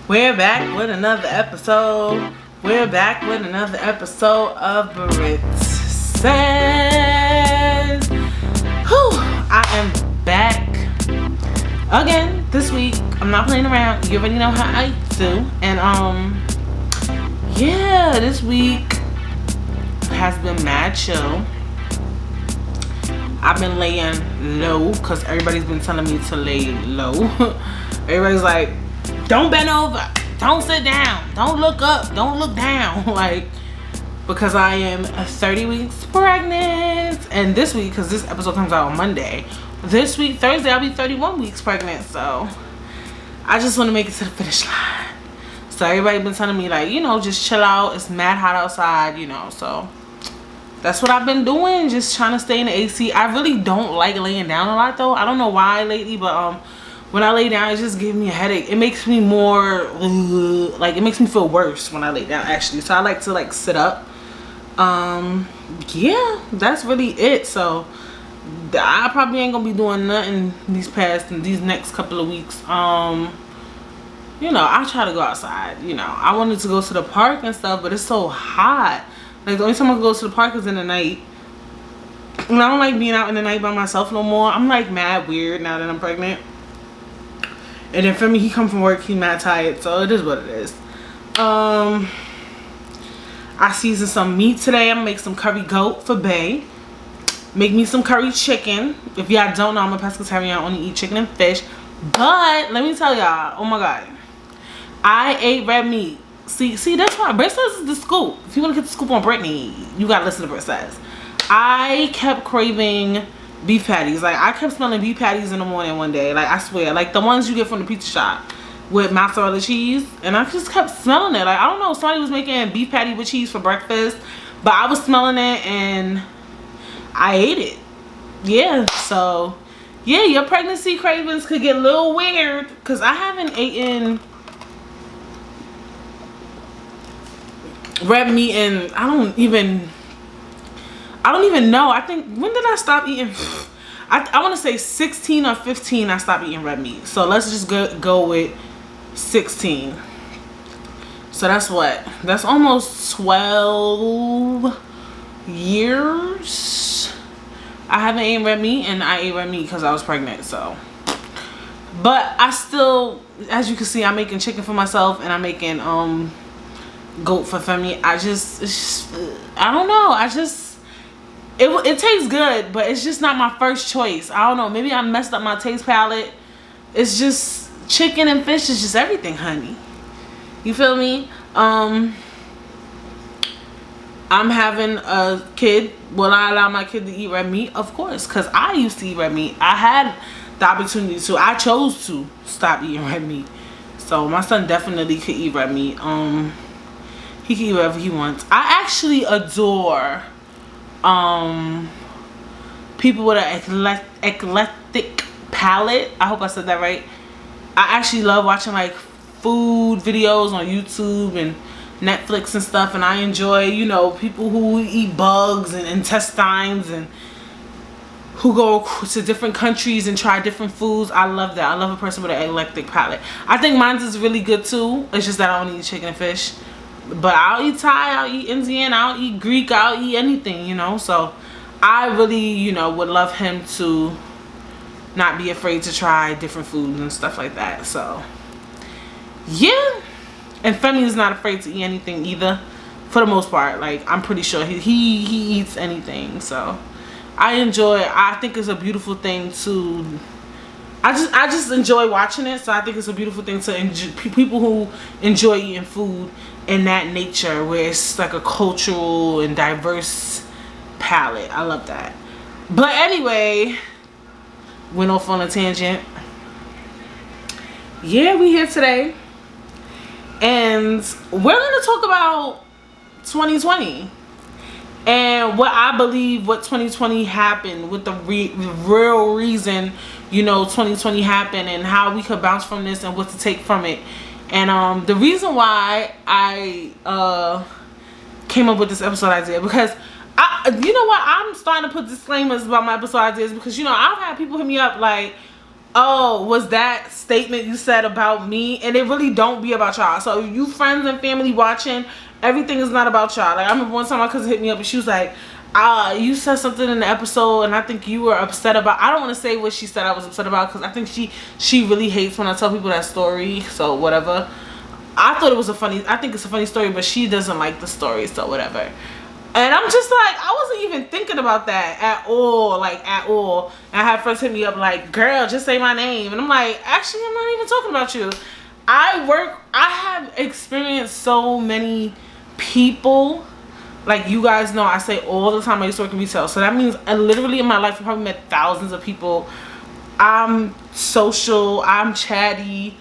We're back with another episode. We're back with another episode of Britt Says. I am back again this week. I'm not playing around. You already know how I do. And yeah, this week has been mad chill. I've been laying low because everybody's been telling me to lay low. Everybody's like, don't bend over, don't sit down, don't look up, don't look down. Like, because I am 30 weeks pregnant. And this week, because this episode comes out on Monday, this week, Thursday, I'll be 31 weeks pregnant. So I just want to make it to the finish line. So everybody been telling me, like, you know, just chill out. It's mad hot outside, you know. So that's what I've been doing, just trying to stay in the AC. I really don't like laying down a lot, though. I don't know why lately, but when I lay down, it just gives me a headache. It makes me more, like, it makes me feel worse when I lay down, actually. So I like to, like, sit up. Yeah, that's really it. So I probably ain't gonna be doing nothing these next couple of weeks. You know, I try to go outside. You know, I wanted to go to the park and stuff, but it's so hot. Like, the only time I can go to the park is in the night. And I don't like being out in the night by myself no more. I'm, like, mad weird now that I'm pregnant. And then for me, he come from work, he mad tired, so it is what it is. I seasoned some meat today. I'm gonna make some curry goat for Bae. Make me some curry chicken. If y'all don't know, I'm a pescatarian. I only eat chicken and fish. But let me tell y'all, oh my god, I ate red meat. See, that's why Britt Says is the scoop. If you want to get the scoop on Brittany, you gotta listen to Britt Says. I kept craving beef patties. Like, I kept smelling beef patties in the morning one day. Like, I swear, like the ones you get from the pizza shop with mozzarella cheese. And I just kept smelling it. Like, I don't know, somebody was making beef patty with cheese for breakfast, but I was smelling it and I ate it. Yeah, so yeah, your pregnancy cravings could get a little weird, because I haven't eaten red meat and I don't even know. I think, when did I stop eating? I want to say 16 or 15 I stopped eating red meat. So let's just go with 16. So that's what? That's almost 12 years I haven't eaten red meat, and I ate red meat because I was pregnant. So, but I still, as you can see, I'm making chicken for myself, and I'm making goat for Femi. I don't know. It tastes good, but it's just not my first choice. I don't know. Maybe I messed up my taste palette. It's just chicken and fish is just everything, honey. You feel me? I'm having a kid. Will I allow my kid to eat red meat? Of course, because I used to eat red meat. I had the opportunity to. I chose to stop eating red meat. So my son definitely could eat red meat. He can eat whatever he wants. I actually adore people with an eclectic palate. I hope I said that right. I actually love watching, like, food videos on YouTube and Netflix and stuff, and I enjoy, you know, people who eat bugs and intestines and who go to different countries and try different foods. I love that. I love a person with an eclectic palate. I think mine is really good too. It's just that I don't eat chicken and fish. But I'll eat Thai, I'll eat Indian, I'll eat Greek, I'll eat anything, you know. So I really, you know, would love him to not be afraid to try different foods and stuff like that. So yeah. And Femi is not afraid to eat anything either, for the most part. Like, I'm pretty sure he eats anything. So I think it's a beautiful thing to, I just enjoy watching it. So I think it's a beautiful thing to enjoy, people who enjoy eating food in that nature, where it's like a cultural and diverse palette. I love that. But anyway, went off on a tangent. Yeah, we here today, and we're gonna talk about 2020 and what I believe what 2020 happened, with the real reason, you know, 2020 happened, and how we could bounce from this and what to take from it. And the reason why I came up with this episode idea, because you know what, I'm starting to put disclaimers about my episode ideas, because, you know, I've had people hit me up like, oh, was that statement you said about me? And it really don't be about y'all. So if you friends and family watching, everything is not about y'all. Like, I remember one time my cousin hit me up and she was like, you said something in the episode and I think you were upset about, I don't want to say what she said I was upset about, because I think she really hates when I tell people that story, so whatever. I thought it was I think it's a funny story, but she doesn't like the story, so whatever. And I'm just like, I wasn't even thinking about that at all, like at all. And I had friends hit me up like, girl, just say my name. And I'm like, actually, I'm not even talking about you. I have experienced so many people. Like, you guys know, I say all the time I used to work in retail. So that means literally in my life, I probably met thousands of people. I'm social, I'm chatty.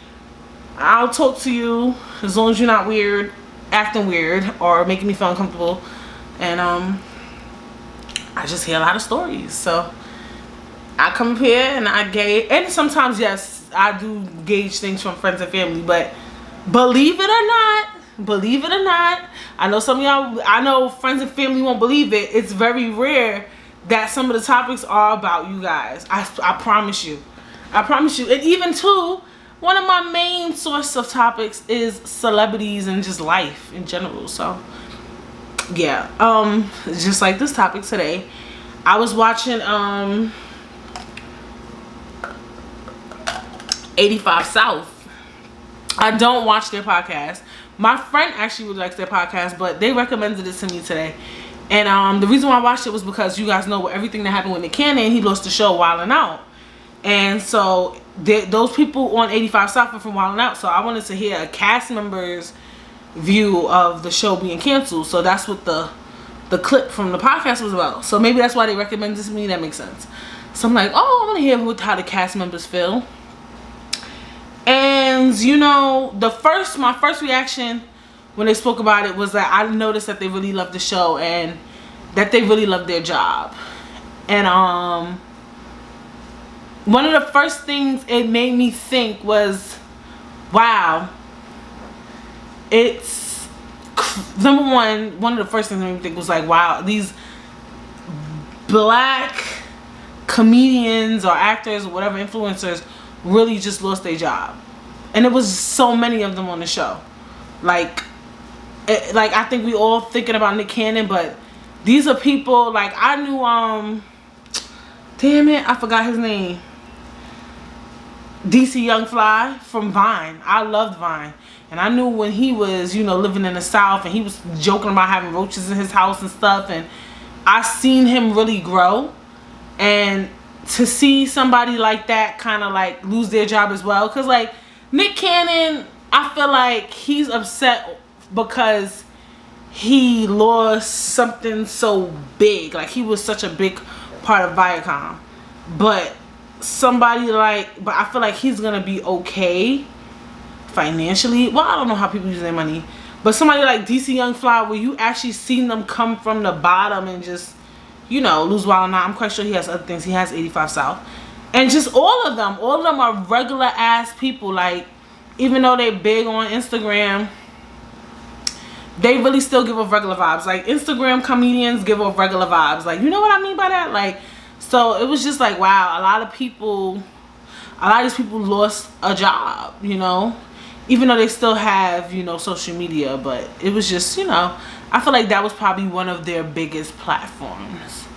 I'll talk to you as long as you're not weird, acting weird, or making me feel uncomfortable. And I just hear a lot of stories. So I come up here and I gauge, and sometimes, yes, I do gauge things from friends and family, but believe it or not, I know some of y'all, I know friends and family won't believe it. It's very rare that some of the topics are about you guys. I promise you. I promise you. And even too, one of my main source of topics is celebrities and just life in general. So yeah, just like this topic today, I was watching 85 South. I don't watch their podcast. My friend actually really likes their podcast, but they recommended it to me today. And the reason why I watched it was because you guys know everything that happened with Nick Cannon. He lost the show Wildin' Out. And so those people on 85 South are from Wildin' Out. So I wanted to hear a cast member's view of the show being canceled. So that's what the clip from the podcast was about. So maybe that's why they recommended this to me. That makes sense. So I'm like, oh, I want to hear how the cast members feel. And you know, my first reaction when they spoke about it was that I noticed that they really loved the show and that they really loved their job. And one of the first things it made me think was, wow, it's number one of the first things that made me think was like, wow, these black comedians or actors or whatever, influencers, really just lost their job. And it was so many of them on the show. Like I think we all thinking about Nick Cannon, but these are people, like, I knew, damn it, I forgot his name. DC Young Fly from Vine. I loved Vine. And I knew when he was, you know, living in the South and he was joking about having roaches in his house and stuff. And I seen him really grow. And to see somebody like that kind of like lose their job as well. Because like Nick Cannon, I feel like he's upset because he lost something so big. Like, he was such a big part of Viacom. But somebody like, but I feel like he's gonna be okay financially. Well, I don't know how people use their money, but somebody like DC Young Fly, where you actually seen them come from the bottom and just, you know, lose Wild 9. I'm quite sure he has other things. He has 85 South, and just all of them are regular ass people. Like, even though they're big on Instagram, they really still give off regular vibes. Like, Instagram comedians give off regular vibes. Like, you know what I mean by that? Like, so it was just like, wow, a lot of these people lost a job, you know, even though they still have, you know, social media. But it was just, you know, I feel like that was probably one of their biggest platforms.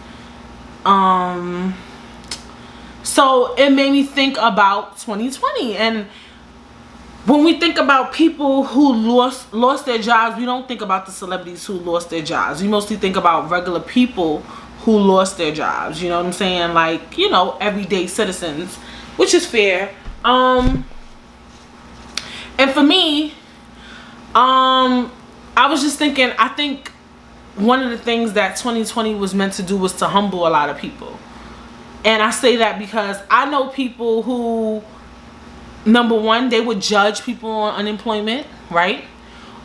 So it made me think about 2020. And when we think about people who lost their jobs, we don't think about the celebrities who lost their jobs. We mostly think about regular people who lost their jobs, you know what I'm saying? Like, you know, everyday citizens, which is fair. And for me, I was just thinking, I think one of the things that 2020 was meant to do was to humble a lot of people. And I say that because I know people who, number one, they would judge people on unemployment, right?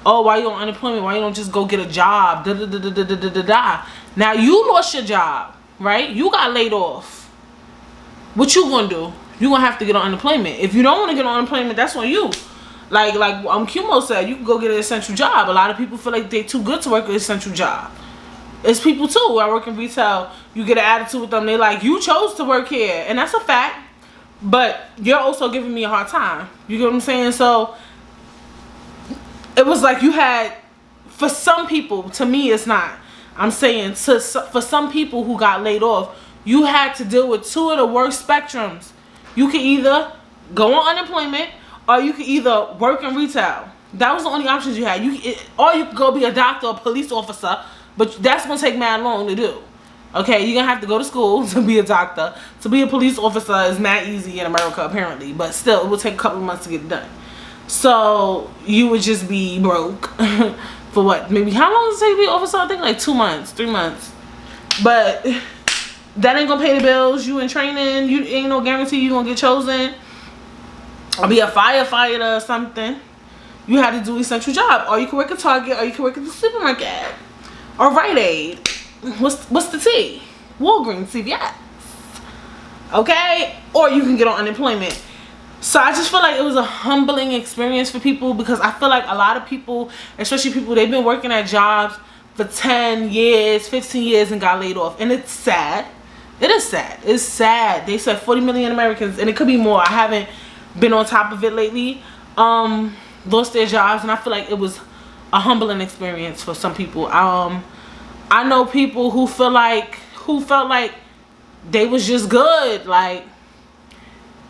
Oh, why you on unemployment? Why you don't just go get a job? Da, da, da, da, da, da, da, da. Now, you lost your job, right? You got laid off. What you gonna do? You gonna have to get on unemployment. If you don't want to get on unemployment, that's on you. Like Kumo said, you can go get an essential job. A lot of people feel like they're too good to work an essential job. It's people too. I work in retail. You get an attitude with them. They like, you chose to work here. And that's a fact. but you're also giving me a hard time. You get what I'm saying? So it was like you had, for some people, to me it's not, I'm saying for some people who got laid off, you had to deal with two of the worst spectrums. You could either go on unemployment, or you could either work in retail. That was the only options you had. Or you could go be a doctor or police officer, but that's gonna take mad long to do. Okay, you're gonna have to go to school to be a doctor. To be a police officer is mad easy in America apparently, but still it will take a couple of months to get it done. So you would just be broke for what? Maybe how long does it take to be an officer? I think like 2 months, 3 months. But that ain't gonna pay the bills. You in training, you ain't no guarantee you gonna get chosen or be a firefighter or something. You had to do essential job, or you can work at Target, or you can work at the supermarket, or Rite Aid. What's the T? Walgreens, CVS. Okay, or you can get on unemployment. So I just feel like it was a humbling experience for people, because I feel like a lot of people, especially people, they've been working at jobs for 10 years, 15 years and got laid off, and it's sad. It is sad. It's sad. They said 40 million Americans, and it could be more. I haven't been on top of it lately. Lost their jobs, and I feel like it was a humbling experience for some people. I know people who felt like they was just good, like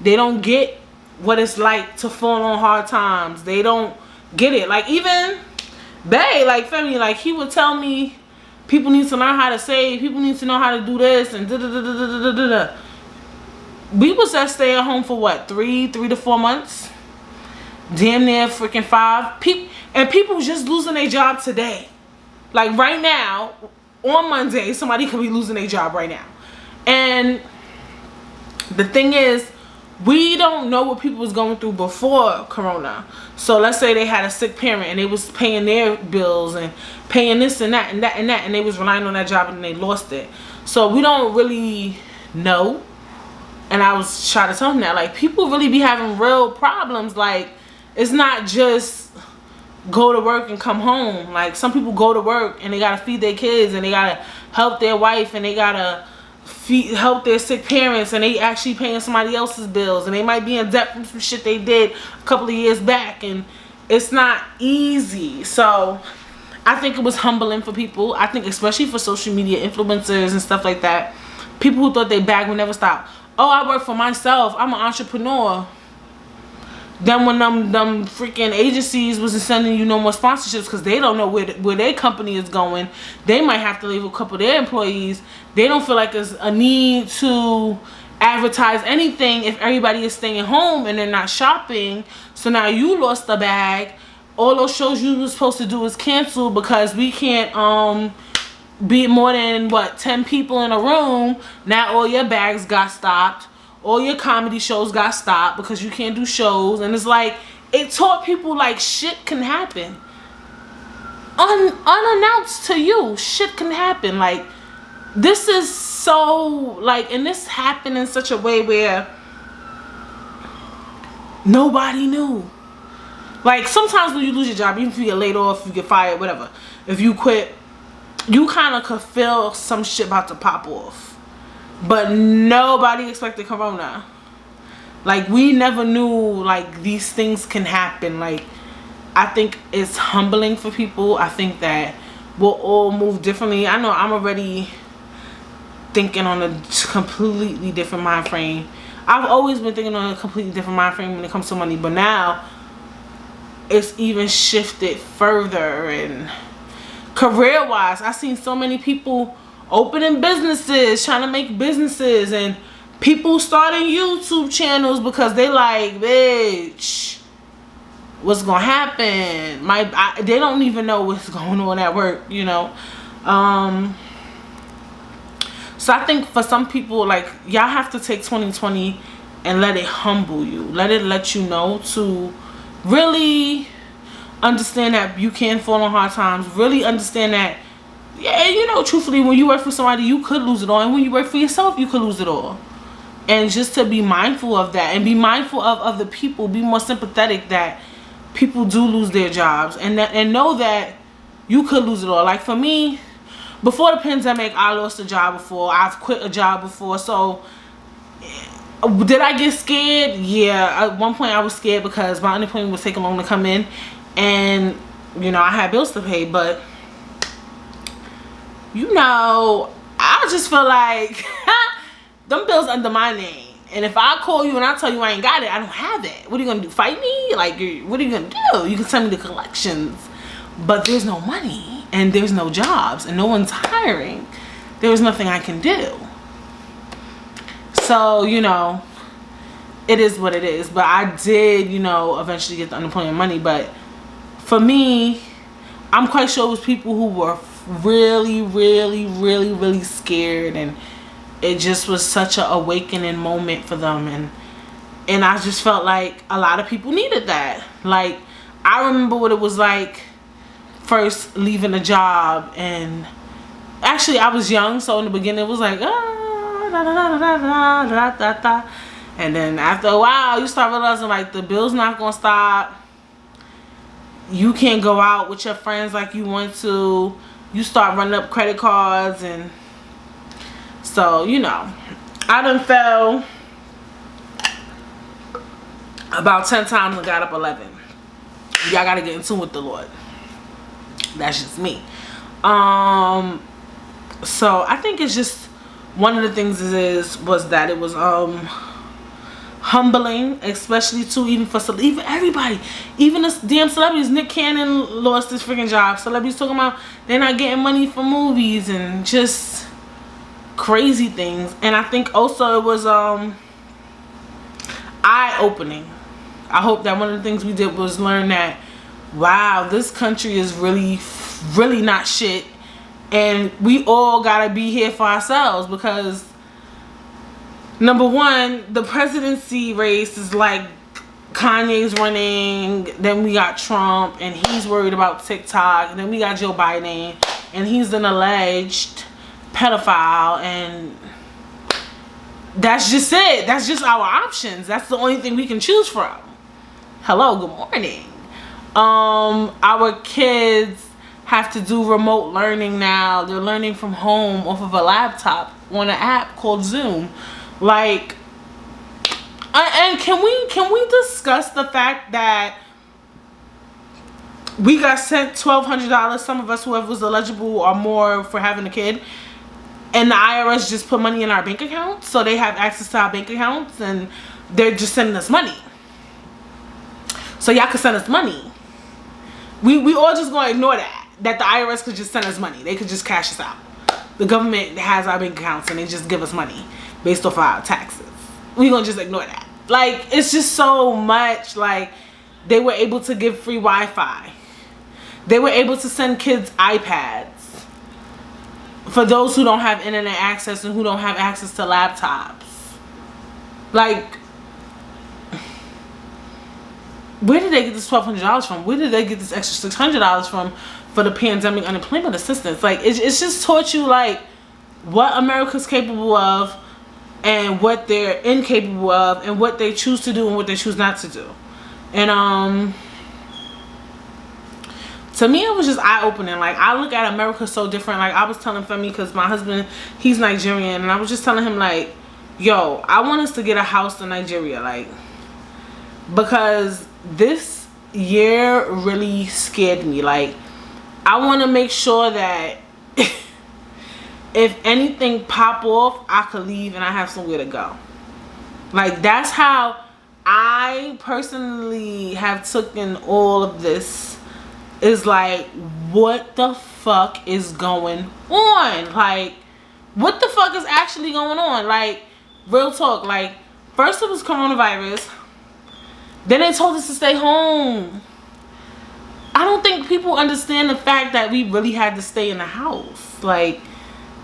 they don't get what it's like to fall on hard times. They don't get it. Like even Bay, like family, like he would tell me people need to learn how to save, people need to know how to do this and da da da da da da da da. We was at stay at home for what, 3 to 4 months, damn near freaking 5. People just losing their job today. Like right now, on Monday, somebody could be losing their job right now. And the thing is, we don't know what people was going through before Corona. So let's say they had a sick parent and they was paying their bills and paying this and that and that and that, and they was relying on that job and they lost it. So we don't really know. And I was trying to tell them that, like, people really be having real problems. Like, it's not just go to work and come home. Like, some people go to work and they gotta feed their kids and they gotta help their wife and they gotta help their sick parents, and they actually paying somebody else's bills, and they might be in debt from some shit they did a couple of years back, and it's not easy. So I think it was humbling for people. I think especially for social media influencers and stuff like that, people who thought their bag would never stop. Oh, I work for myself, I'm an entrepreneur. Then when them freaking agencies wasn't sending you no more sponsorships because they don't know where their company is going, they might have to leave a couple of their employees. They don't feel like there's a need to advertise anything if everybody is staying home and they're not shopping. So now you lost the bag. All those shows you were supposed to do is cancel because we can't be more than what, 10 people in a room. Now all your bags got stopped. All your comedy shows got stopped because you can't do shows. And it's like, it taught people like shit can happen. Unannounced to you, shit can happen. Like, this is so, like, and this happened in such a way where nobody knew. Like, sometimes when you lose your job, even if you get laid off, you get fired, whatever, if you quit, you kind of could feel some shit about to pop off. But nobody expected Corona. Like, we never knew, like, these things can happen. Like, I think it's humbling for people. I think that we'll all move differently. I know I'm already thinking on a completely different mind frame. I've always been thinking on a completely different mind frame when it comes to money. But now, it's even shifted further. And career-wise, I've seen so many people opening businesses, trying to make businesses, and people starting YouTube channels because they like, bitch, what's gonna happen? They don't even know what's going on at work, you know. So I think for some people, like, y'all have to take 2020 and let it humble you. Let you know to really understand that you can fall on hard times. Really understand that, yeah, you know, truthfully, when you work for somebody, you could lose it all. And when you work for yourself, you could lose it all. And just to be mindful of that. And be mindful of other people. Be more sympathetic that people do lose their jobs. And know that you could lose it all. Like, for me, before the pandemic, I lost a job before. I've quit a job before. So, Did I get scared? Yeah, at one point I was scared because my unemployment was taking long to come in, and you know, I had bills to pay. But you know, I just feel like them bills under my name, and if I call you and I tell you I ain't got it, I don't have it. What are you gonna do? Fight me? Like, what are you gonna do? You can send me the collections, but there's no money and there's no jobs and no one's hiring. There's nothing I can do. So, you know, it is what it is. But I did, you know, eventually get the unemployment money. But for me, I'm quite sure it was people who were really, really, really, really scared. And it just was such an awakening moment for them. And I just felt like a lot of people needed that. Like, I remember what it was like first leaving a job. And actually, I was young. So in the beginning, it was like, and then after a while you start realizing like the bill's not gonna stop, you can't go out with your friends like you want to, you start running up credit cards. And so, you know, I done fell about 10 times and got up 11. Y'all gotta get in tune with the Lord. That's just me. So I think it's just one of the things was that it was humbling, especially too, even everybody, even the damn celebrities. Nick Cannon lost his freaking job. Celebrities talking about they're not getting money for movies and just crazy things. And I think also it was eye-opening. I hope that one of the things we did was learn that, wow, this country is really, really not shit. And we all gotta be here for ourselves, because number one, the presidency race is like Kanye's running, then we got Trump and he's worried about TikTok, and then we got Joe Biden and he's an alleged pedophile, and that's just it. That's just our options. That's the only thing we can choose from. Hello, good morning. Our kids have to do remote learning now. They're learning from home off of a laptop on an app called Zoom. Like, and can we discuss the fact that we got sent $1,200, some of us, whoever was eligible or more, for having a kid, and the IRS just put money in our bank accounts, so they have access to our bank accounts and they're just sending us money. So y'all can send us money. We all just gonna ignore that the IRS could just send us money. They could just cash us out. The government has our bank accounts and they just give us money based off our taxes. We gonna just ignore that. Like, it's just so much. Like, they were able to give free Wi-Fi. They were able to send kids iPads for those who don't have internet access and who don't have access to laptops. Like, where did they get this $1,200 from? Where did they get this extra $600 from for the pandemic unemployment assistance? Like, it's just taught you, like, what America's capable of and what they're incapable of and what they choose to do and what they choose not to do. And to me, it was just eye-opening. Like, I look at America so different. Like, I was telling Femi, because my husband, he's Nigerian, and I was just telling him, like, yo, I want us to get a house in Nigeria, like, because this year really scared me. Like, I want to make sure that if anything pop off, I could leave and I have somewhere to go. Like, that's how I personally have taken all of this. Is like, what the fuck is going on? Like, what the fuck is actually going on? Like, real talk. Like, first it was coronavirus. Then they told us to stay home. I don't think people understand the fact that we really had to stay in the house. Like,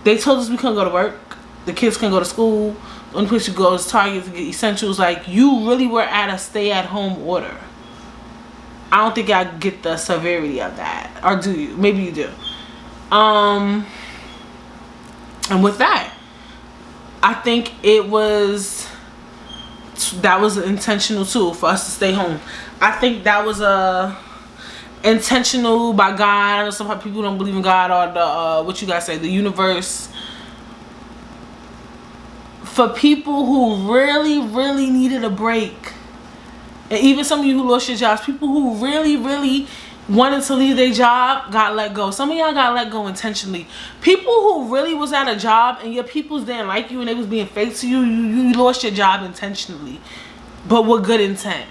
they told us we couldn't go to work. The kids couldn't go to school. The only place you go is Target to get essentials. Like, you really were at a stay-at-home order. I don't think I get the severity of that. Or do you? Maybe you do. And with that, I think that was intentional too, for us to stay home. I think that was intentional by God. I know some people don't believe in God, or the what you guys say, the universe, for people who really needed a break, and even some of you who lost your jobs, people who really wanted to leave their job got let go. Some of y'all got let go intentionally. People who really was at a job and your peoples didn't like you and they was being fake to you, you lost your job intentionally, but with good intent.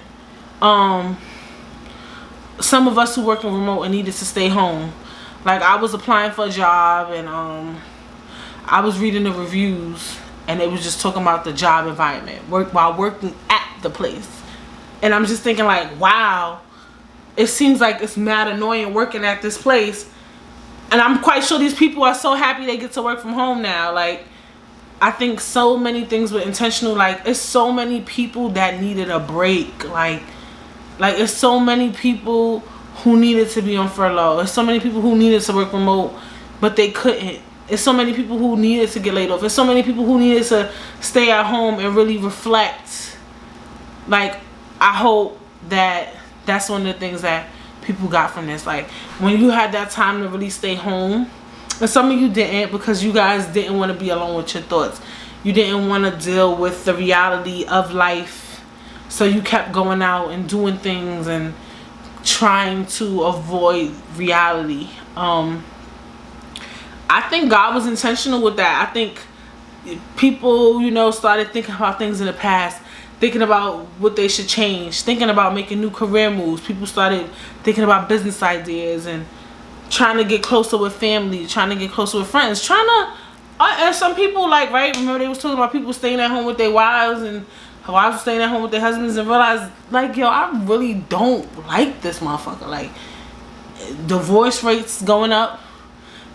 Some of us who work in remote and needed to stay home, like I was applying for a job and I was reading the reviews and it was just talking about the job environment while working at the place, and I'm just thinking like, wow, it seems like it's mad annoying working at this place. And I'm quite sure these people are so happy they get to work from home now. Like, I think so many things were intentional. Like, it's so many people that needed a break. Like it's so many people who needed to be on furlough. It's so many people who needed to work remote, but they couldn't. It's so many people who needed to get laid off. It's so many people who needed to stay at home and really reflect. Like, I hope that that's one of the things that people got from this. Like, when you had that time to really stay home, and some of you didn't because you guys didn't want to be alone with your thoughts. You didn't want to deal with the reality of life. So you kept going out and doing things and trying to avoid reality. I think God was intentional with that. I think people, you know, started thinking about things in the past, thinking about what they should change, thinking about making new career moves. People started thinking about business ideas and trying to get closer with family, trying to get closer with friends, trying to, and some people, like, right, remember they was talking about people staying at home with their wives and wives staying at home with their husbands, and realized, like, yo, I really don't like this motherfucker. Like, divorce rates going up.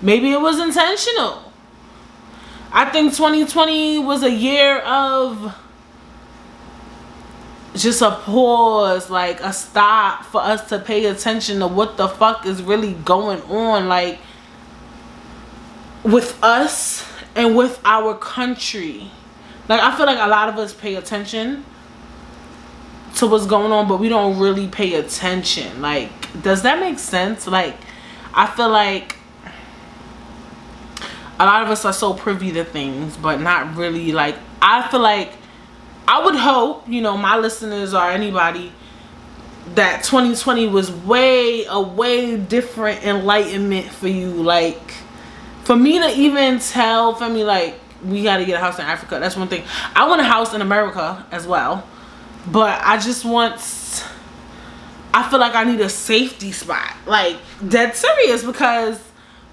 Maybe it was intentional. I think 2020 was a year of just a pause, like a stop for us to pay attention to what the fuck is really going on, like, with us and with our country. Like, I feel like a lot of us pay attention to what's going on, but we don't really pay attention. Like, does that make sense? Like, I feel like a lot of us are so privy to things, but not really. Like, I feel like, I would hope, you know, my listeners or anybody, that 2020 was a way different enlightenment for you. Like, for me to even tell, for me, like, we got to get a house in Africa. That's one thing. I want a house in America as well. But I just want, I feel like I need a safety spot. Like, dead serious, because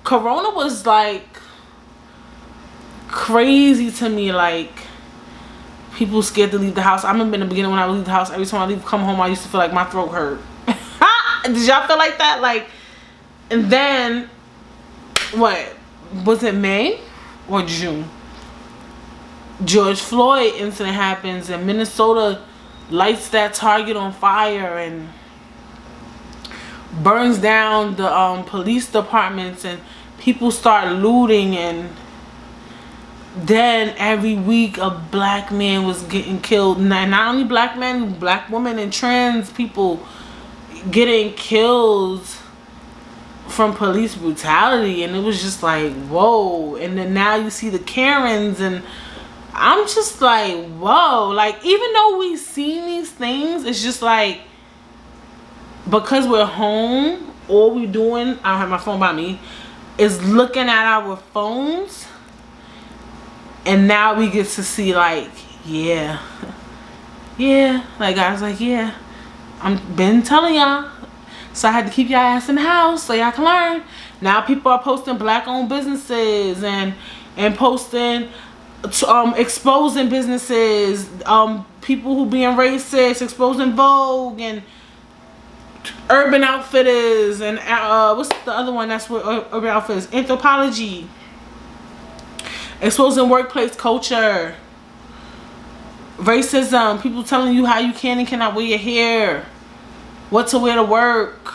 Corona was, like, crazy to me. Like, people scared to leave the house. I remember in the beginning when I would leave the house, every time I come home, I used to feel like my throat hurt. Did y'all feel like that? Like, and then, what, was it May or June? George Floyd incident happens and Minnesota lights that Target on fire and burns down the police departments, and people start looting, and then every week a black man was getting killed. Not only black men, black women and trans people getting killed from police brutality. And it was just like, whoa. And then now you see the Karens, and I'm just like, whoa. Like, even though we've seen these things, it's just like, because we're home, all we're doing, I don't have my phone by me, is looking at our phones. And now we get to see, like, yeah. Like, I was like, yeah, I'm been telling y'all. So I had to keep y'all ass in the house so y'all can learn. Now people are posting black-owned businesses and posting, exposing businesses, people who being racist, exposing Vogue and Urban Outfitters, and what's the other one that's what Urban Outfitters? Anthropology. Exposing workplace culture, racism, people telling you how you can and cannot wear your hair, what to wear to work,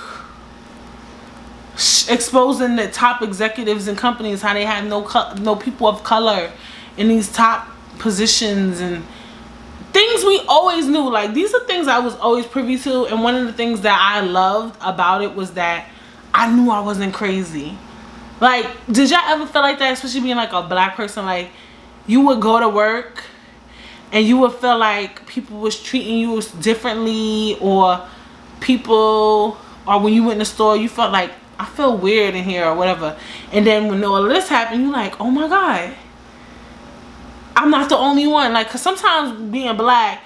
exposing the top executives in companies, how they had no people of color in these top positions, and things we always knew. Like, these are things I was always privy to, and one of the things that I loved about it was that I knew I wasn't crazy. Like, did y'all ever feel like that, especially being like a black person? Like, you would go to work and you would feel like people was treating you differently, or people, or when you went in the store you felt like, I feel weird in here or whatever, and then when all of this happened, you like, oh my God, I'm not the only one. Like, cause sometimes being black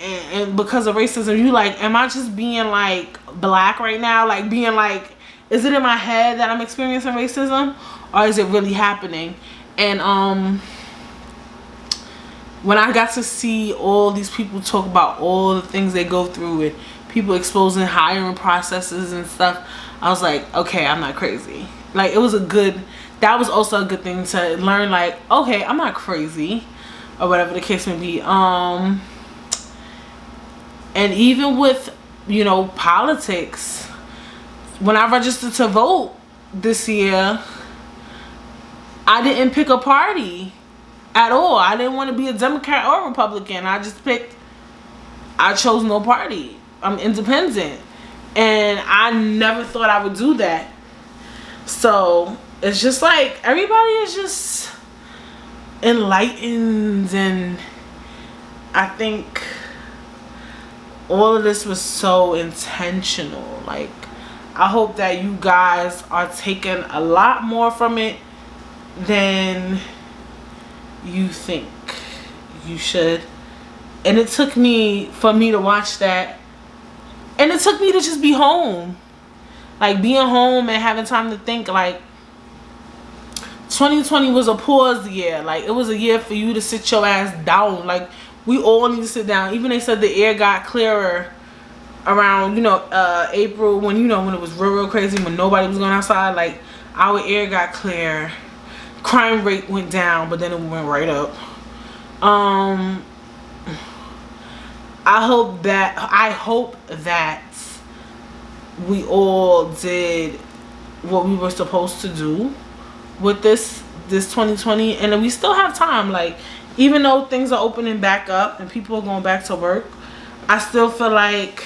and because of racism, you like, am I just being like black right now? Like, being like, is it in my head that I'm experiencing racism, or is it really happening? And when I got to see all these people talk about all the things they go through and people exposing hiring processes and stuff, I was like, okay, I'm not crazy. Like, it was that was also a good thing to learn, like, okay, I'm not crazy, or whatever the case may be. And even with, you know, politics, when I registered to vote this year, I didn't pick a party at all. I didn't want to be a Democrat or Republican. I chose no party. I'm independent. And I never thought I would do that. So it's just like, everybody is just enlightened, and I think all of this was so intentional. Like, I hope that you guys are taking a lot more from it than you think you should. And it took for me to watch that, and it took me to just be home, like being home and having time to think. Like, 2020 was a pause year. Like, it was a year for you to sit your ass down. Like, we all need to sit down. Even they said the air got clearer around, you know, April, when, you know, when it was real crazy, when nobody was going outside. Like, our air got clear, crime rate went down, but then it went right up. I hope that we all did what we were supposed to do with this 2020, and we still have time. Like, even though things are opening back up and people are going back to work, I still feel like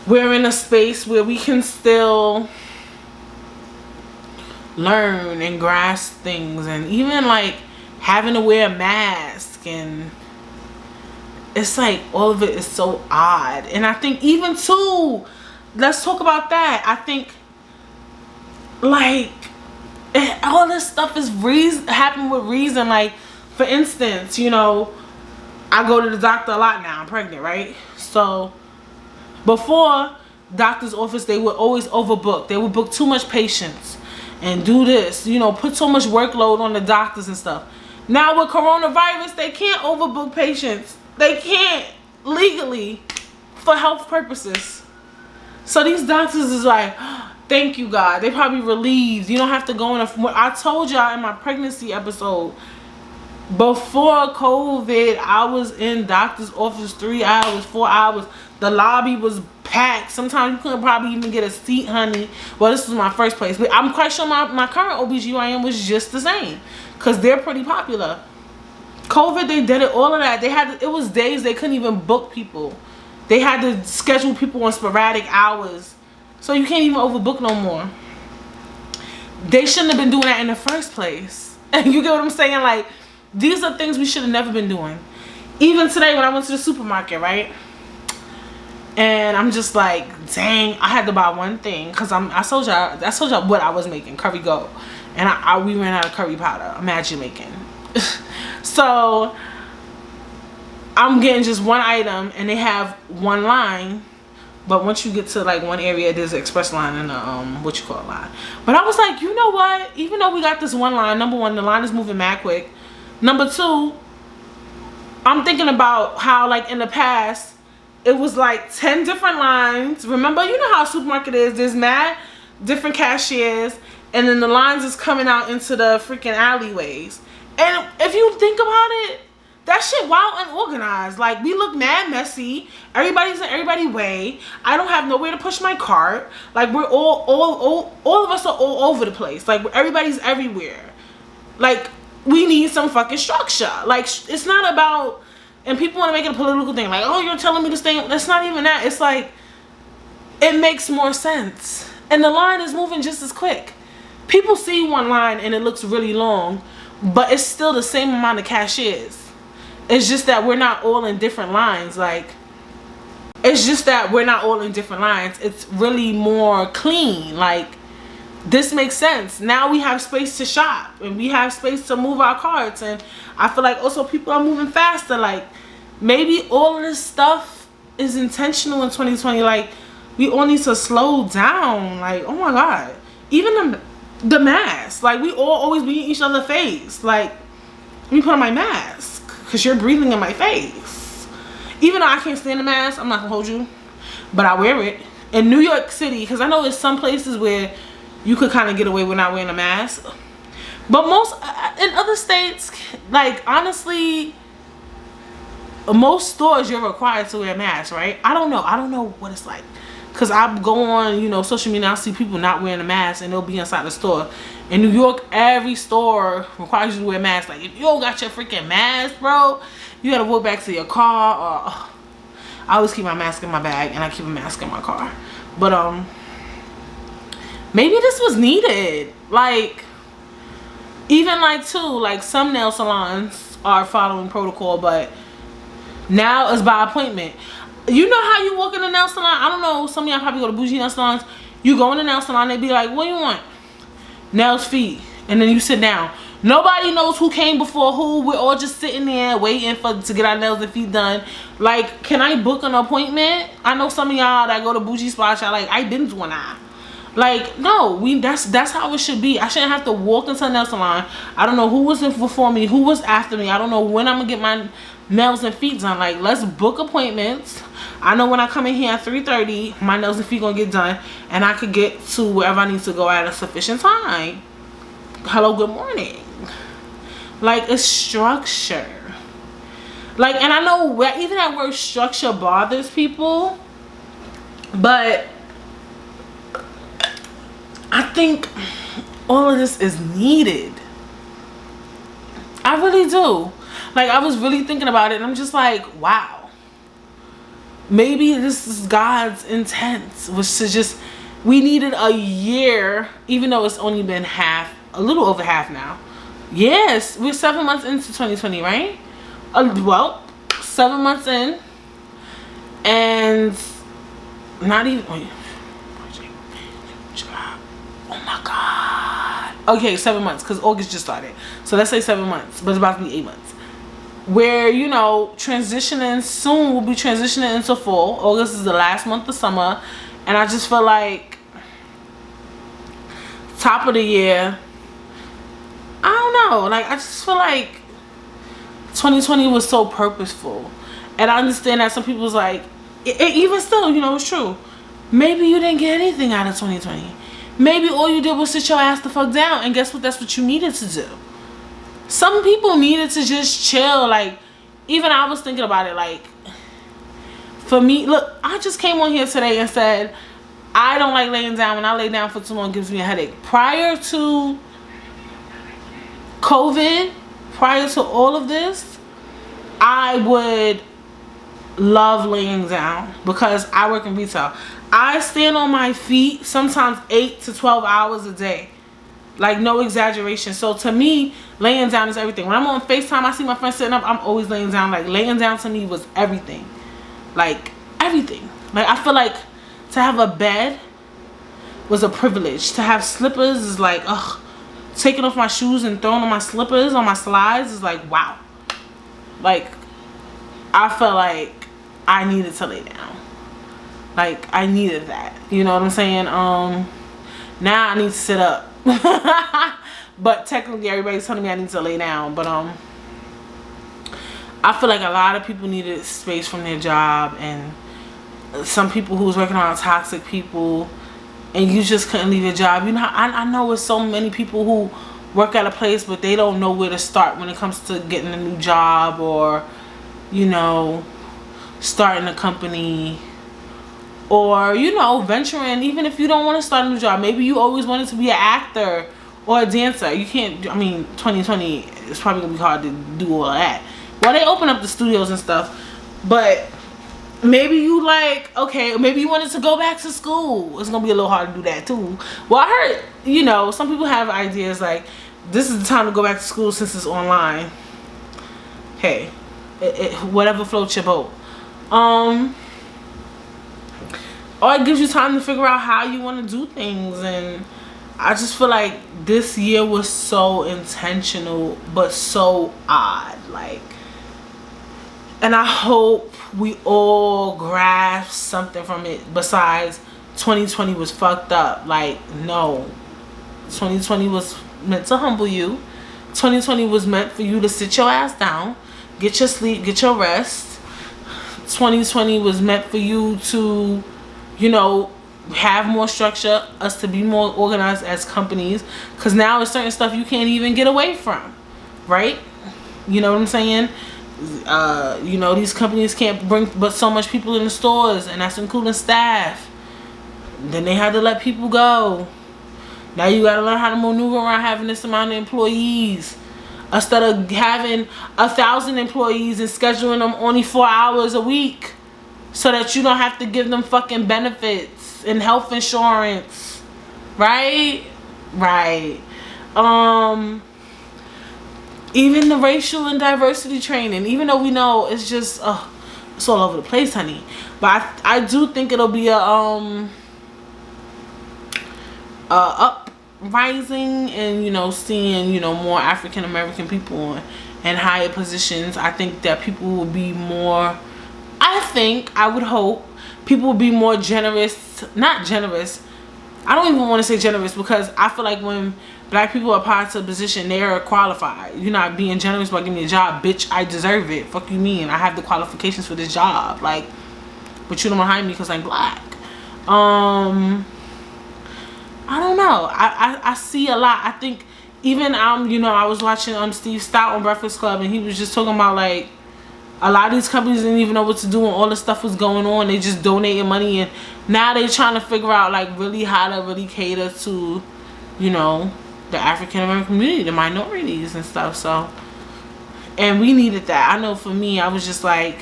we're in a space where we can still learn and grasp things, and even like having to wear a mask, and it's like all of it is so odd. And I think even too, let's talk about that. I think like all this stuff is happening with reason. Like, for instance, you know, I go to the doctor a lot now. I'm pregnant, right? So before, doctor's office, they would always overbook. They would book too much patients and do this, you know, put so much workload on the doctors and stuff. Now with coronavirus, they can't overbook patients. They can't legally, for health purposes. So these doctors is like, thank you, God. They probably relieved. You don't have to go in I told y'all in my pregnancy episode, before COVID, I was in doctor's office 3 hours, 4 hours. The lobby was packed. Sometimes you couldn't probably even get a seat, honey. Well, this was my first place, but I'm quite sure my current OBGYN was just the same, because they're pretty popular. COVID, they did it, all of that. It was days they couldn't even book people. They had to schedule people on sporadic hours. So you can't even overbook no more. They shouldn't have been doing that in the first place. And you get what I'm saying? Like, these are things we should have never been doing. Even today when I went to the supermarket, right? And I'm just like, dang, I had to buy one thing, because I told y'all what I was making, curry goat. And we ran out of curry powder. Imagine making. So I'm getting just one item, and they have one line, but once you get to like one area, there's an express line and a line. But I was like, you know what, even though we got this one line, number one, the line is moving mad quick. Number two, I'm thinking about how, like, in the past it was like 10 different lines. Remember, you know how a supermarket is, there's mad different cashiers, and then the lines is coming out into the freaking alleyways. And if you think about it, that shit wild unorganized. Like, we look mad messy. Everybody's in everybody's way. I don't have nowhere to push my cart. Like, we're all of us are all over the place. Like, everybody's everywhere. Like, we need some fucking structure. Like, it's not about, and people want to make it a political thing. Like, oh, you're telling me to stay. That's not even that. It's like, it makes more sense. And the line is moving just as quick. People see one line and it looks really long, but it's still the same amount of cashiers. It's just that we're not all in different lines. Like, it's just that we're not all in different lines. It's really more clean. Like, this makes sense. Now we have space to shop and we have space to move our carts, and I feel like also people are moving faster. Like, maybe all of this stuff is intentional in 2020. Like, we all need to slow down. Like, oh my god, even the mask. Like, we all always be in each other's face. Like, let me put on my mask because you're breathing in my face. Even though I can't stand the mask, I'm not gonna hold you, but I wear it in New York City because I know there's some places where you could kind of get away with not wearing a mask, but most in other states, like, honestly, most stores you're required to wear a mask, right? I don't know what it's like, because I go on, you know, social media, I see people not wearing a mask and they'll be inside the store. In New York, every store requires you to wear a mask. Like, if you don't got your freaking mask, bro, you gotta walk back to your car. Or I always keep my mask in my bag and I keep a mask in my car. But maybe this was needed. Like, even like too, like some nail salons are following protocol, but now it's by appointment. You know how you walk in a nail salon? I don't know, some of y'all probably go to bougie nail salons. You go in the nail salon, they be like, what do you want? Nails, feet. And then you sit down. Nobody knows who came before who. We're all just sitting there waiting to get our nails and feet done. Like, can I book an appointment? I know some of y'all that go to bougie spots, y'all like, I been to one eye. Like, no, that's how it should be. I shouldn't have to walk into a nail salon. I don't know who was in before me, who was after me. I don't know when I'm gonna get my nails and feet done. Like, let's book appointments. I know when I come in here at 3:30, my nails and feet gonna get done, and I could get to wherever I need to go at a sufficient time. Hello, good morning. Like, it's structure. Like, and I know even that word structure bothers people, but I think all of this is needed. I really do. Like, I was really thinking about it, and I'm just like, wow. Maybe this is God's intent, was to just, we needed a year, even though it's only been half, a little over half now. Yes, we're 7 months into 2020, right? Well, 7 months in, and not even, wait, oh my God. Okay, 7 months, because August just started. So let's say 7 months, but it's about to be 8 months. Where, you know, transitioning soon, we'll be transitioning into fall. August is the last month of summer, and I just feel like top of the year, I don't know, like, I just feel like 2020 was so purposeful. And I understand that some people's like, even still, you know, it's true, maybe you didn't get anything out of 2020. Maybe all you did was sit your ass the fuck down, and guess what, that's what you needed to do. Some people needed to just chill. Like, even I was thinking about it. Like, for me, look, I just came on here today and said, I don't like laying down. When I lay down for too long, it gives me a headache. Prior to COVID, prior to all of this, I would love laying down because I work in retail. I stand on my feet sometimes 8 to 12 hours a day. Like, no exaggeration. So to me, laying down is everything. When I'm on FaceTime, I see my friend sitting up, I'm always laying down. Like, laying down to me was everything. Like, everything. Like, I feel like to have a bed was a privilege. To have slippers is like, ugh. Taking off my shoes and throwing on my slippers, on my slides, is like, wow. Like, I felt like I needed to lay down. Like, I needed that. You know what I'm saying? Now I need to sit up. But technically everybody's telling me I need to lay down. But I feel like a lot of people needed space from their job, and some people who was working on toxic people, and you just couldn't leave your job. You know, I know with so many people who work at a place, but they don't know where to start when it comes to getting a new job, or, you know, starting a company, or, you know, venturing. Even if you don't want to start a new job, maybe you always wanted to be an actor or a dancer. You can't, I mean, 2020 it's probably gonna be hard to do all of that. Well, they open up the studios and stuff, but maybe you like, okay, maybe you wanted to go back to school. It's gonna be a little hard to do that too. Well, I heard, you know, some people have ideas like, this is the time to go back to school since it's online. Hey, whatever floats your boat. Or it gives you time to figure out how you want to do things. And I just feel like this year was so intentional but so odd, like, and I hope we all grasp something from it besides 2020 was fucked up. Like, no, 2020 was meant to humble you. 2020 was meant for you to sit your ass down, get your sleep, get your rest. 2020 was meant for you to, you know, have more structure, us to be more organized as companies, because now there's certain stuff you can't even get away from, right? You know what I'm saying? You know, these companies can't bring but so much people in the stores, and that's including staff. Then they had to let people go. Now you gotta learn how to maneuver around having this amount of employees, instead of having 1,000 employees and scheduling them only 4 hours a week, so that you don't have to give them fucking benefits and health insurance, right? Even the racial and diversity training, even though we know it's just it's all over the place, honey, but I do think it'll be a uprising, and, you know, seeing, you know, more African American people in higher positions. I think that people will be more, I would hope people will be more generous. Not generous, I don't even want to say generous, because I feel like when black people apply to a position, they are qualified. You're not being generous by giving me a job, bitch. I deserve it. Fuck you mean? I have the qualifications for this job. Like, but you don't hire me because I'm black. I don't know. I see a lot. I think even you know, I was watching Steve Stout on Breakfast Club, and he was just talking about, like, a lot of these companies didn't even know what to do when all this stuff was going on. They just donated money, and now they're trying to figure out, like, really how to really cater to, you know, the African American community, the minorities and stuff. So, and we needed that. I know for me, I was just like,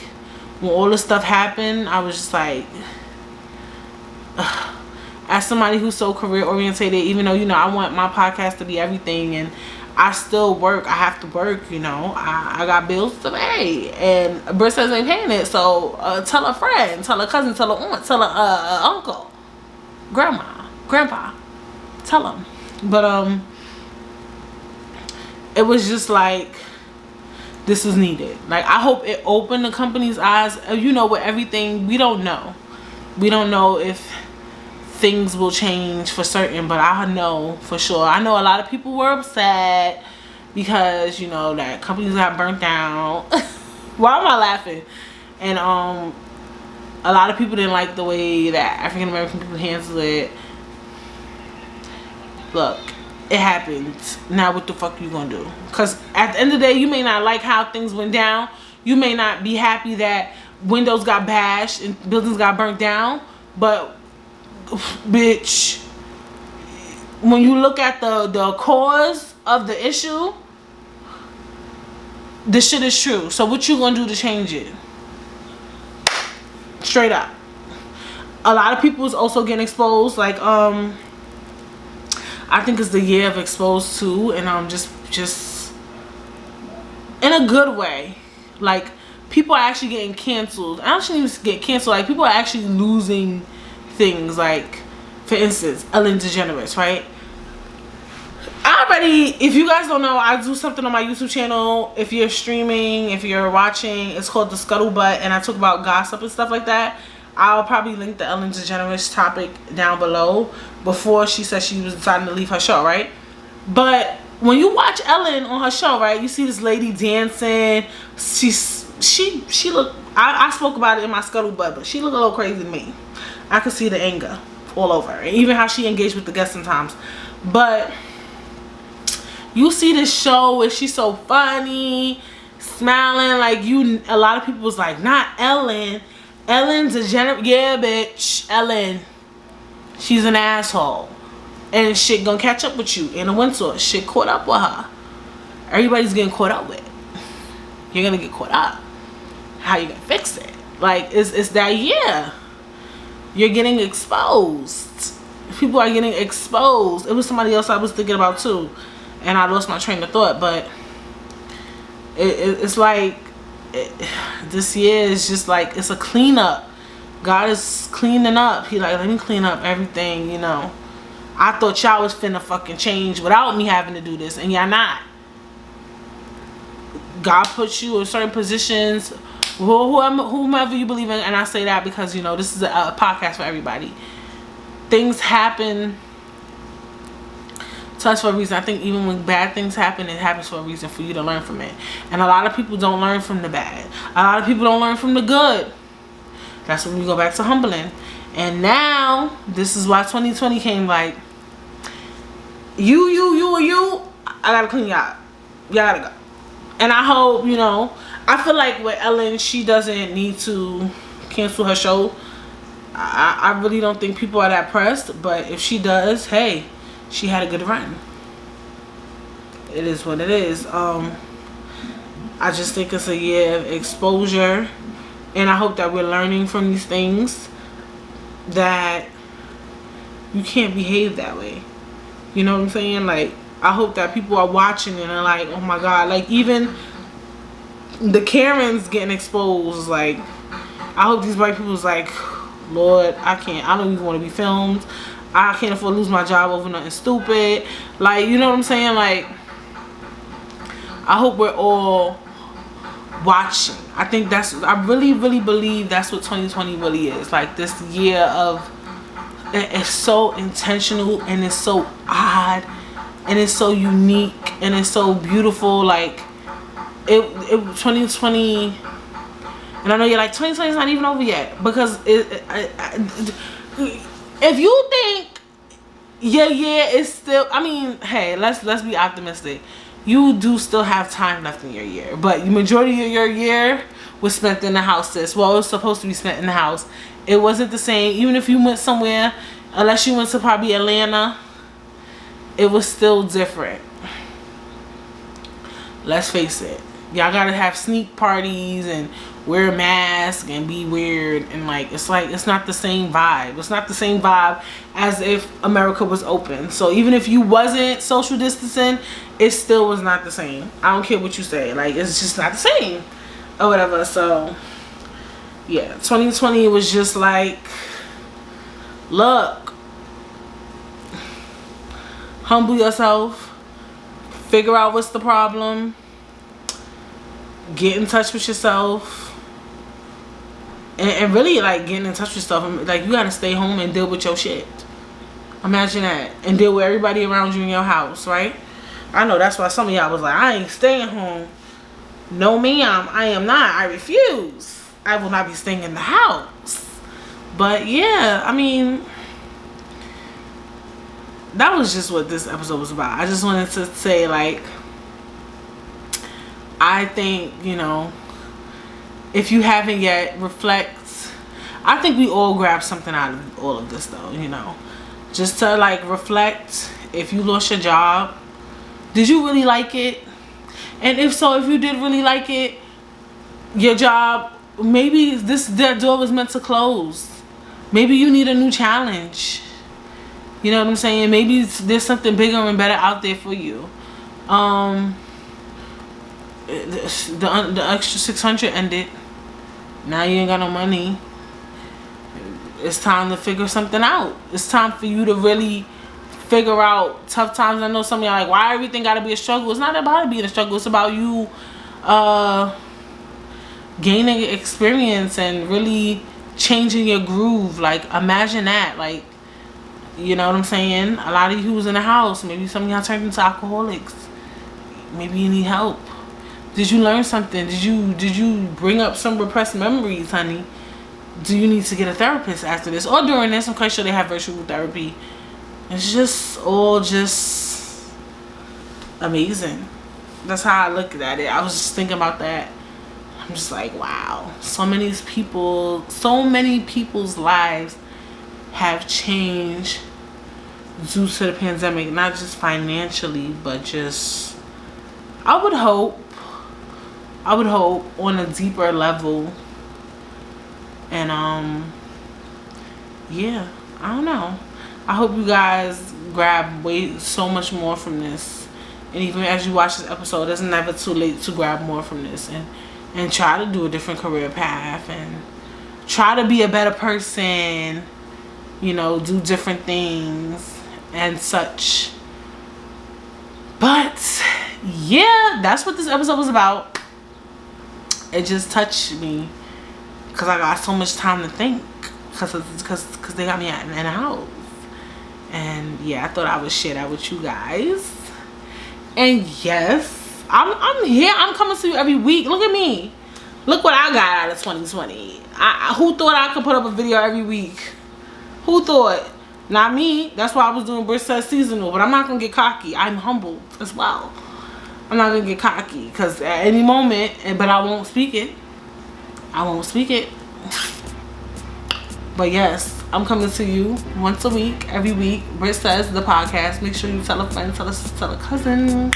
when all this stuff happened, I was just like, as somebody who's so career orientated, even though, you know, I want my podcast to be everything, and I still work. I have to work, you know. I got bills to pay, and Britt says ain't paying it. So tell a friend, tell a cousin, tell a aunt, tell a uncle, grandma, grandpa, tell them. But it was just like, this was needed. Like, I hope it opened the company's eyes. You know, with everything, we don't know. We don't know if things will change for certain, but I know for sure. I know a lot of people were upset because, you know, that companies got burnt down. Why am I laughing? And a lot of people didn't like the way that African American people handled it. Look, it happened. Now what the fuck you gonna do? Because at the end of the day, you may not like how things went down. You may not be happy that windows got bashed and buildings got burnt down, but bitch, when you look at the cause of the issue, this shit is true. So what you gonna do to change it? Straight up. A lot of people is also getting exposed. Like, I think it's the year of exposed too, and just in a good way. Like, people are actually getting canceled. I don't even get canceled. Like, people are actually losing things. Like, for instance, Ellen DeGeneres, right? If you guys don't know, I do something on my YouTube channel. If you're streaming, if you're watching, it's called The Scuttlebutt, and I talk about gossip and stuff like that. I'll probably link the Ellen DeGeneres topic down below before she said she was deciding to leave her show, right? But when you watch Ellen on her show, right, you see this lady dancing. She look, I spoke about it in my Scuttlebutt, but she look a little crazy to me. I could see the anger all over her, and even how she engaged with the guests sometimes. But you see this show where she's so funny, smiling, like, a lot of people was like, not Ellen. Ellen DeGeneres, yeah, bitch, Ellen. She's an asshole. And shit gonna catch up with you in a winter. Shit caught up with her. Everybody's getting caught up with. You're gonna get caught up. How you gonna fix it? Like, it's that year. You're getting exposed. People are getting exposed. It was somebody else I was thinking about too, and I lost my train of thought. But it's like, this year is just like, it's a cleanup. God is cleaning up. He like, let me clean up everything, you know. I thought y'all was finna fucking change without me having to do this, and y'all not. God puts you in certain positions, whomever you believe in, and I say that because, you know, this is a podcast for everybody. Things happen to us for a reason. I think even when bad things happen, it happens for a reason, for you to learn from it. And a lot of people don't learn from the bad. A lot of people don't learn from the good. That's when we go back to humbling. And now, this is why 2020 came, like, you, I gotta clean you out. Y'all gotta go. And I hope, you know, I feel like with Ellen, she doesn't need to cancel her show. I really don't think people are that pressed. But if she does, hey, she had a good run. It is what it is. I just think it's a year of exposure. And I hope that we're learning from these things, that you can't behave that way. You know what I'm saying? Like, I hope that people are watching and are like, oh my God. Like, even the Karens getting exposed. Like, I hope these white people's like, Lord, I don't even want to be filmed. I can't afford to lose my job over nothing stupid. Like, you know what I'm saying? Like, I hope we're all watching. I think I really believe that's what 2020 really is. Like, this year of, it's so intentional, and it's so odd, and it's so unique, and it's so beautiful. Like, it 2020, and I know you're like, 2020 is not even over yet, because if you think your year is still, I mean, hey, let's be optimistic. You do still have time left in your year, but the majority of your year was spent in the house, sis. Well, it was supposed to be spent in the house. It wasn't the same. Even if you went somewhere, unless you went to probably Atlanta, it was still different. Let's face it. Y'all gotta have sneak parties and wear a mask and be weird, and like, it's not the same vibe. It's not the same vibe as if America was open. So even if you wasn't social distancing, it still was not the same. I don't care what you say. Like, it's just not the same or whatever. So yeah, 2020 was just like, look, humble yourself, figure out what's the problem, get in touch with yourself, and really, like, getting in touch with stuff. Like, you gotta stay home and deal with your shit. Imagine that. And deal with everybody around you in your house, right? I know that's why some of y'all was like, I ain't staying home. No, ma'am, I am not. I refuse. I will not be staying in the house. But yeah, I mean, that was just what this episode was about. I just wanted to say, like, I think, you know, if you haven't yet, reflect. I think we all grab something out of all of this, though, you know. Just to, like, reflect. If you lost your job, did you really like it? And if so, if you did really like it, your job, maybe that door was meant to close. Maybe you need a new challenge. You know what I'm saying? Maybe there's something bigger and better out there for you. The extra 600 ended. Now you ain't got no money. It's time to figure something out. It's time for you to really figure out tough times. I know some of y'all like, why everything gotta be a struggle? It's not about it being a struggle. It's about you gaining experience and really changing your groove. Like, imagine that. Like, you know what I'm saying? A lot of you who's in the house, maybe some of y'all turned into alcoholics. Maybe you need help. Did you learn something? Did you bring up some repressed memories, honey? Do you need to get a therapist after this or during this? I'm quite sure they have virtual therapy. It's just all just amazing. That's how I look at it. I was just thinking about that. I'm just like, wow. So many people's lives have changed due to the pandemic. Not just financially, but just, I would hope on a deeper level. And yeah, I don't know. I hope you guys grab so much more from this. And even as you watch this episode, it's never too late to grab more from this. And and try to do a different career path and try to be a better person, you know, do different things and such. But yeah, that's what this episode was about. It just touched me because I got so much time to think because they got me in the house. And yeah, I thought I would share that with you guys. And yes, I'm here. I'm coming to you every week. Look at me. Look what I got out of 2020. Who thought I could put up a video every week? Who thought? Not me. That's why I was doing Britt Says seasonal. But I'm not going to get cocky. I'm humbled as well. I'm not going to get cocky. Because at any moment, but I won't speak it. I won't speak it. But yes, I'm coming to you once a week, every week. Britt Says, the podcast. Make sure you tell a friend, tell a cousin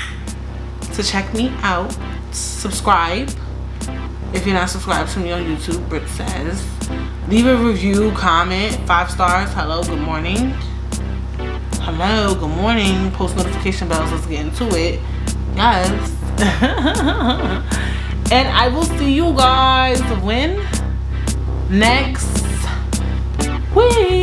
to check me out. Subscribe. If you're not subscribed to me on YouTube, Britt Says. Leave a review, comment, 5 stars. Hello, good morning. Hello, good morning. Post notification bells. Let's get into it. Yes. And I will see you guys when? Next week.